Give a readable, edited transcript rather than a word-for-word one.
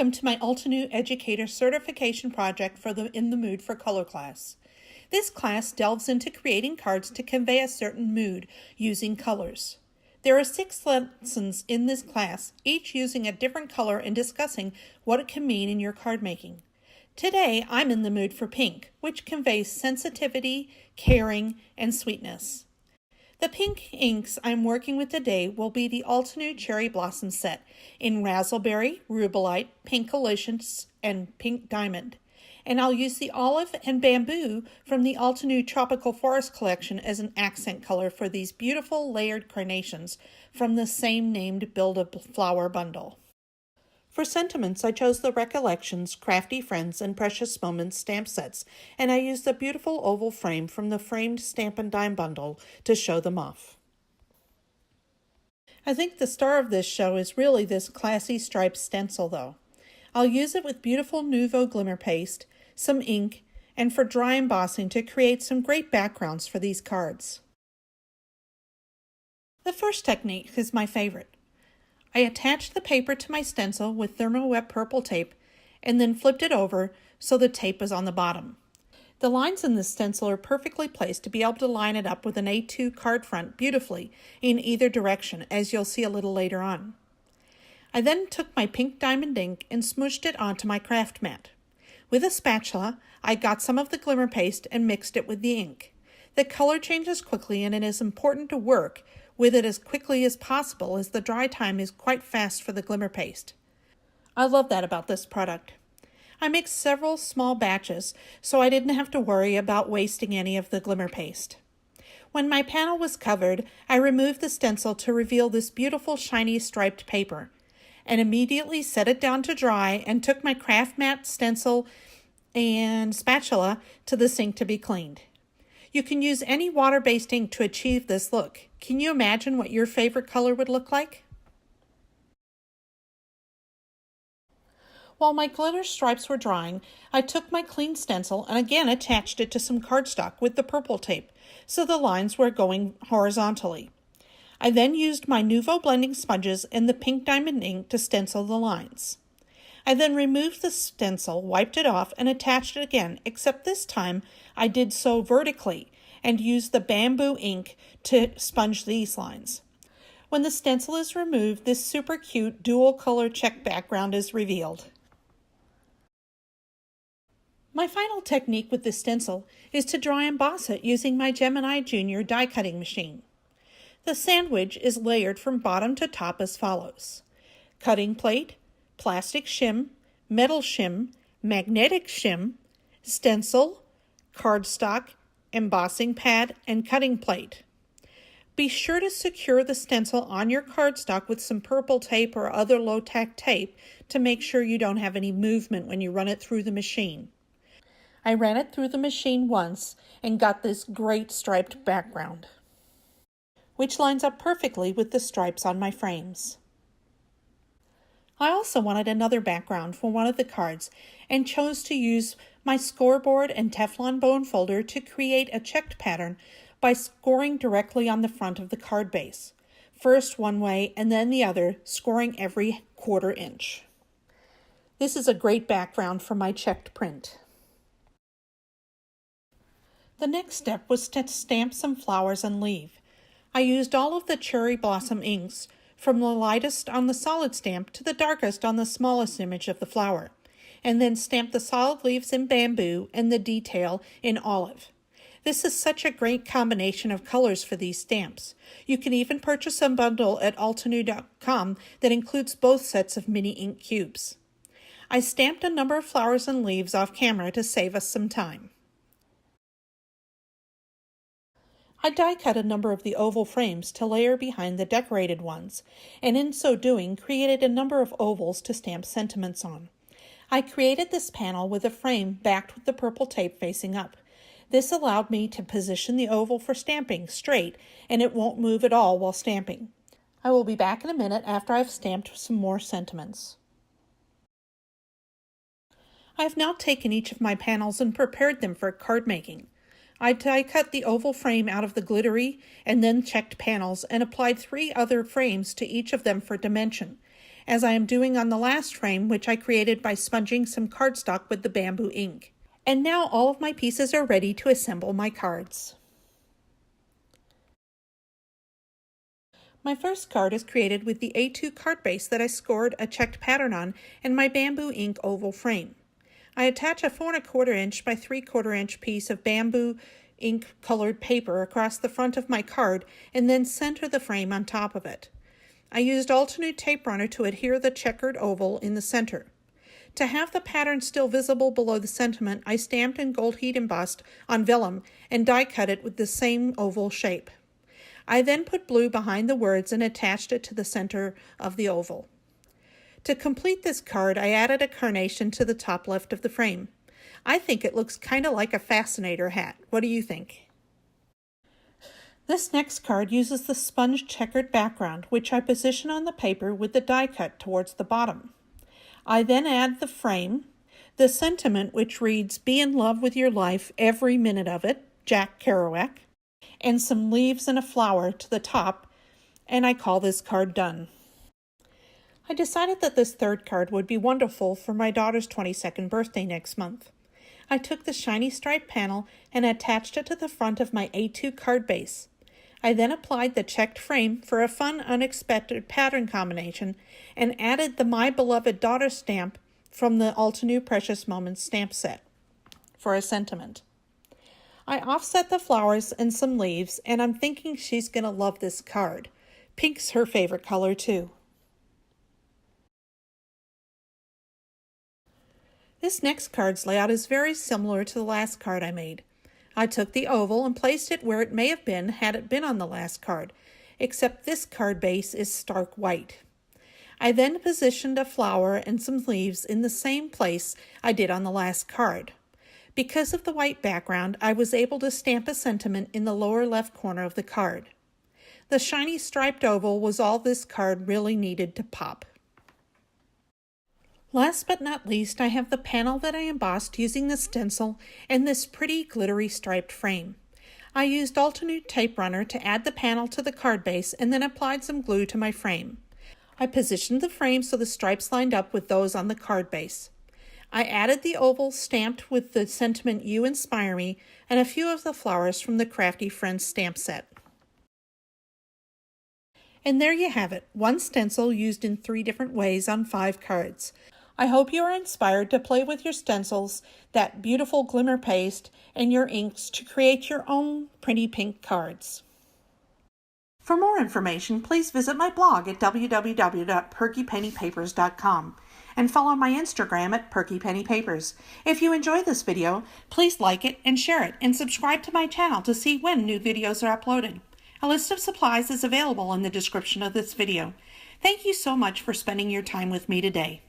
Welcome to my Altenew Educator certification project for the In the Mood for Color class. This class delves into creating cards to convey a certain mood using colors. There are 6 lessons in this class, each using a different color and discussing what it can mean in your card making. Today, I'm in the mood for pink, which conveys sensitivity, caring, and sweetness. The pink inks I'm working with today will be the Altenew Cherry Blossom set in Razzleberry, Rubellite, Pink Collisions, and Pink Diamond. And I'll use the olive and bamboo from the Altenew Tropical Forest collection as an accent color for these beautiful layered carnations from the same named Build-A-Flower bundle. For sentiments, I chose the Recollections, Crafty Friends, and Precious Moments stamp sets, and I used the beautiful oval frame from the framed Stamp and Dime bundle to show them off. I think the star of this show is really this classy striped stencil though. I'll use it with beautiful Nuvo Glimmer paste, some ink, and for dry embossing to create some great backgrounds for these cards. The first technique is my favorite. I attached the paper to my stencil with thermowet purple tape and then flipped it over so the tape was on the bottom. The lines in this stencil are perfectly placed to be able to line it up with an A2 card front beautifully in either direction, as you'll see a little later on. I then took my pink diamond ink and smooshed it onto my craft mat. With a spatula, I got some of the glimmer paste and mixed it with the ink. The color changes quickly and it is important to work with it as quickly as possible as the dry time is quite fast for the glimmer paste. I love that about this product. I mixed several small batches so I didn't have to worry about wasting any of the glimmer paste. When my panel was covered, I removed the stencil to reveal this beautiful shiny striped paper and immediately set it down to dry and took my craft mat, stencil, and spatula to the sink to be cleaned. You can use any water-based ink to achieve this look. Can you imagine what your favorite color would look like? While my glitter stripes were drying, I took my clean stencil and again attached it to some cardstock with the purple tape, so the lines were going horizontally. I then used my Nuvo blending sponges and the pink diamond ink to stencil the lines. I then removed the stencil, wiped it off, and attached it again, except this time I did so vertically and used the bamboo ink to sponge these lines. When the stencil is removed, this super cute dual color check background is revealed. My final technique with this stencil is to dry emboss it using my Gemini Junior die cutting machine. The sandwich is layered from bottom to top as follows: cutting plate, plastic shim, metal shim, magnetic shim, stencil, cardstock, embossing pad, and cutting plate. Be sure to secure the stencil on your cardstock with some purple tape or other low-tack tape to make sure you don't have any movement when you run it through the machine. I ran it through the machine once and got this great striped background, which lines up perfectly with the stripes on my frames. I also wanted another background for one of the cards and chose to use my scoreboard and Teflon bone folder to create a checked pattern by scoring directly on the front of the card base. First one way and then the other, scoring every 1/4 inch. This is a great background for my checked print. The next step was to stamp some flowers and leaf. I used all of the cherry blossom inks from the lightest on the solid stamp to the darkest on the smallest image of the flower, and then stamped the solid leaves in bamboo and the detail in olive. This is such a great combination of colors for these stamps. You can even purchase a bundle at altenew.com that includes both sets of mini ink cubes. I stamped a number of flowers and leaves off camera to save us some time. I die cut a number of the oval frames to layer behind the decorated ones, and in so doing created a number of ovals to stamp sentiments on. I created this panel with a frame backed with the purple tape facing up. This allowed me to position the oval for stamping straight, and it won't move at all while stamping. I will be back in a minute after I've stamped some more sentiments. I have now taken each of my panels and prepared them for card making. I die cut the oval frame out of the glittery and then checked panels and applied 3 other frames to each of them for dimension. as I am doing on the last frame, which I created by sponging some cardstock with the bamboo ink. And now all of my pieces are ready to assemble my cards. My first card is created with the A2 card base that I scored a checked pattern on in my bamboo ink oval frame. I attach a 4 1/4 inch by 3/4 inch piece of bamboo ink colored paper across the front of my card and then center the frame on top of it. I used Altenew tape runner to adhere the checkered oval in the center. To have the pattern still visible below the sentiment, I stamped and gold heat embossed on vellum and die cut it with the same oval shape. I then put blue behind the words and attached it to the center of the oval. To complete this card, I added a carnation to the top left of the frame. I think it looks kind of like a fascinator hat. What do you think? This next card uses the sponge checkered background, which I position on the paper with the die cut towards the bottom. I then add the frame, the sentiment which reads, "Be in love with your life, every minute of it," Jack Kerouac, and some leaves and a flower to the top, and I call this card done. I decided that this third card would be wonderful for my daughter's 22nd birthday next month. I took the shiny striped panel and attached it to the front of my A2 card base. I then applied the checked frame for a fun, unexpected pattern combination and added the My Beloved Daughter stamp from the Altenew Precious Moments stamp set for a sentiment. I offset the flowers and some leaves, and I'm thinking she's going to love this card. Pink's her favorite color too. This next card's layout is very similar to the last card I made. I took the oval and placed it where it may have been had it been on the last card, except this card base is stark white. I then positioned a flower and some leaves in the same place I did on the last card. Because of the white background, I was able to stamp a sentiment in the lower left corner of the card. The shiny striped oval was all this card really needed to pop. Last but not least, I have the panel that I embossed using the stencil and this pretty glittery striped frame. I used Altenew tape runner to add the panel to the card base and then applied some glue to my frame. I positioned the frame so the stripes lined up with those on the card base. I added the oval stamped with the sentiment "You Inspire Me" and a few of the flowers from the Crafty Friends stamp set. And there you have it, one stencil used in 3 different ways on 5 cards. I hope you are inspired to play with your stencils, that beautiful glimmer paste, and your inks to create your own pretty pink cards. For more information, please visit my blog at www.perkypennypapers.com and follow my Instagram at perkypennypapers. If you enjoyed this video, please like it and share it, and subscribe to my channel to see when new videos are uploaded. A list of supplies is available in the description of this video. Thank you so much for spending your time with me today.